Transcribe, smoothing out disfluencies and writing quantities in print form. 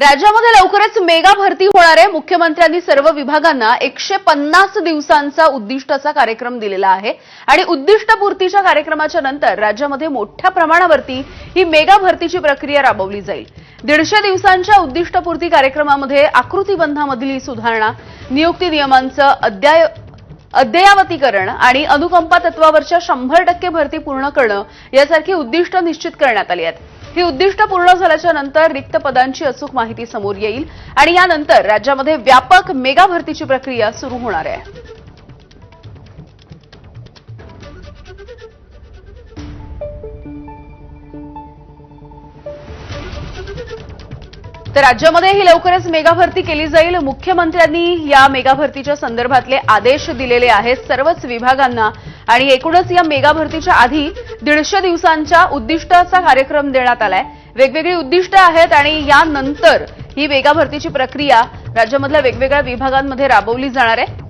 राज्यामध्ये लवकरच मेगा भरती होणार आहे। मुख्यमंत्र्यांनी सर्व विभागांना 150 दिवसांचा उद्दिष्टाचा कार्यक्रम दिलेला आहे आणि उद्दिष्टपूर्तीच्या कार्यक्रमाच्या नंतर राज्यामध्ये मोठ्या प्रमाणावरती ही मेगा भरतीची प्रक्रिया राबवली जाईल। 150 दिवसांच्या उद्दिष्टपूर्ती कार्यक्रमामध्ये आकृतीबंधामधली सुधारणा, नियुक्ती नियमांचं अद्ययावतीकरण आणि अनुकंपा तत्वावरच्या 100% भरती पूर्ण करणं यासारखी उद्दिष्ट निश्चित करण्यात आली आहेत। ही उद्दिष्ट पूर्ण झाल्याच्या नंतर रिक्त पदांची अचूक माहिती समोर येईल आणि यानंतर राज्यामध्ये व्यापक मेगा भरतीची प्रक्रिया सुरू होणार आहे। तर राज्यामध्ये ही लवकरच मेगा भरती केली जाईल। मुख्यमंत्र्यांनी या मेगा भरतीच्या संदर्भातले आदेश दिलेले आहेत सर्वच विभागांना आणि एकूणच या मेगा भरतीच्या आधी 150 दिवसांच्या उद्दिष्टाचा कार्यक्रम देण्यात आलाय। वेगवेगळी उद्दिष्ट आहेत आणि यानंतर ही मेगा भरतीची प्रक्रिया राज्यामधल्या वेगवेगळ्या विभागांमध्ये राबवली जाणार आहे।